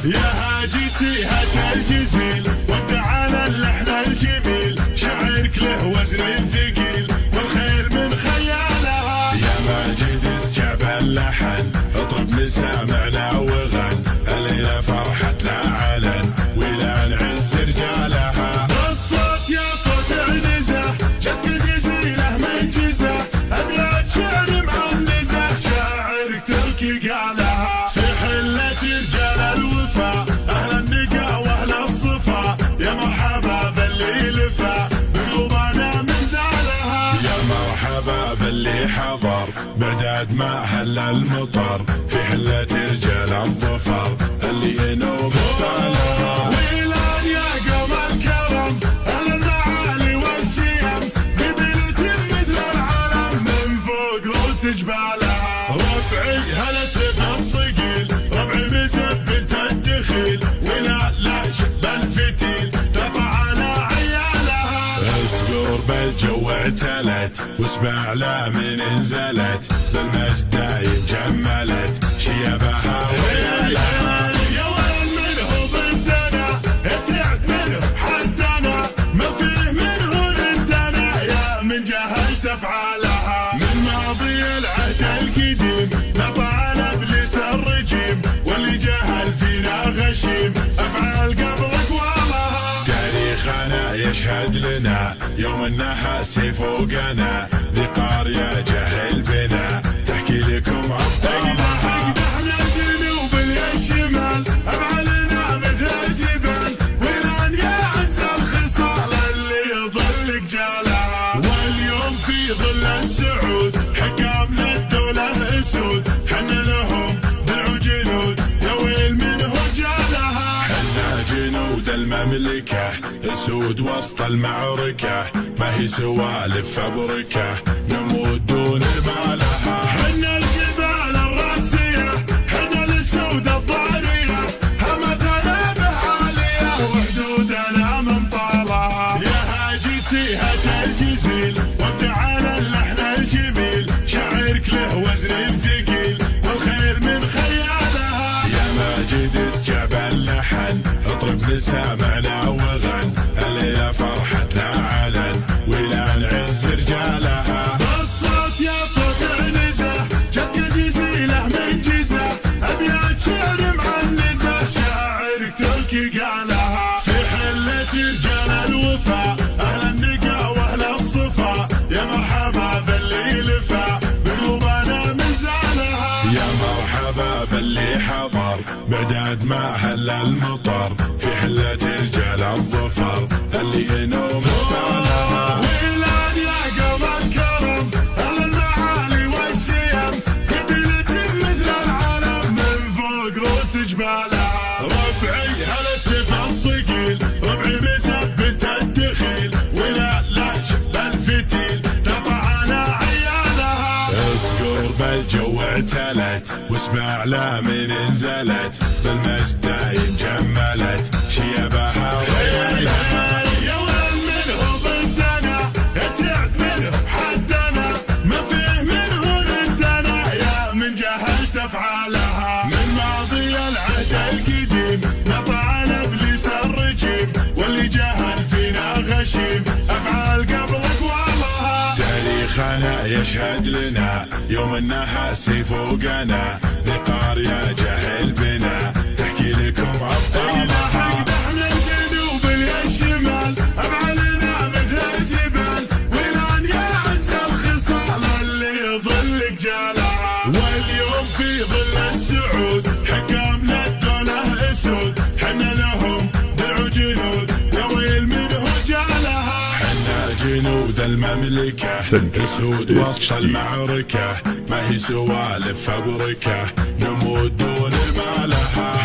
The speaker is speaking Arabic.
يا هاجسيها الجزيل وابدع على اللحن الجميل، شعرك له وزن ثقيل والخير من خيالها. يا ماجد استجاب اللحن اطرب مسامعنا وغن، الليلة فرحتنا علن ولا نعز رجالها. الصوت يا صوت عنزة جتك الجزيلة من جزة، أبيات شعر معنزة شاعرك تركي قالها. في حلة رجال الوفا أهل النقا وأهل الصفا، يا مرحبا باللي لفا بقلوبنا من زالها. يا مرحبا باللي حضر بعداد ما هل المطر، في حلة رجال الظفر اللي ينوب ستالها. ويلان يا قوم الكرم أهل المعالي والشيم، قبيلة مثل العالم من فوق رؤوس جبالها. ربعي هلا سب الصقيل ربعي بزبة الدخيل، ولا لا شب الفتيل تطع على عيالها. اسقور بالجو اعتلت واسمع لا من انزلت، بالمجد دايم جملت شيبها ويالها. يا وين منه ضدنا يا سعد منه حدنا، ما فيه منه ردنا يا من جهلت افعالها. من ماضي العهد القديم نطع ابليس الرجيم، واللي جهل فينا غشيم افعال قبل اقوالها. تاريخنا يشهد لنا يوم النحاس فوقنا، ذي قارية جهل بنا تحكي لكم ابطالها. احنا الجنوب الشمال افعالنا مثل الجبال، ويران يا عز الخصال اللي يظل جالها. واليوم في ظل السعود حكام للدولة اسود، حنا لهم درع جنود يا ويل من هجالها. حنا جنود المملكة اسود وسط المعركة، ما هي سوالف فبركة نموت دون مالها. حنا الجبال الراسية حنا الاسود الضارية، همتنا بعالية وحدودنا من طالها. يا هاجسيها الجزيل وابدع على اللحن الجميل، شعرك له وزن ثقيل والخير من خيالها. يا ماجد استجاب اللحن اطرب مسامعنا وغن، الليلة فرحتنا علن ولا نعز رجالها. الصوت يا صوت عنزة جتك الجزيلة من جزة، أبيات شعر معنزة شاعرك تركي قالها. في حلة رجال الوفا أهل النقا وأهل الصفا، يا مرحبا باللي لفا بقلوبنا من زالها. يا مرحبا باللي حضر بعداد ما هل المطر، في حلة رجال الظفر اللي ينوم ستالها. ويلان يا قوم الكرم أهل المعالي والشيم، قبيلة مثل العالم من فوق رؤوس جبالها. ربعي هلا سب الصقيل ربعي بزبة الدخيل، ولا لا شب الفتيل تطع على عيالها. اسقور بالجو اعتلت واسمع لا من انزلت، بالمجد دايم جملت شيبها ويالها. يا وين منه ضدنا يا سعد منه حدنا، ما فيه منه ردنا يا من جهلت افعالها. من ماضي العهد القديم نطع ابليس الرجيم، واللي جهل فينا غشيم افعال قبل اقوالها. تاريخنا يشهد لنا يوم النحاس فوقنا، ذي قارية جهل بنا تحكي لكم ابطالها. احنا الجنوب الشمال افعالنا مثل الجبال، ويران يا عز الخصال اللي يظل جالها. واليوم في ظل السعود حكام للدولة اسود، حنا لهم درع جنود يا ويل من هجالها. حنا جنود المملكة اسود وسط المعركة، ما هي سوالف فبركة نموت دون مالها.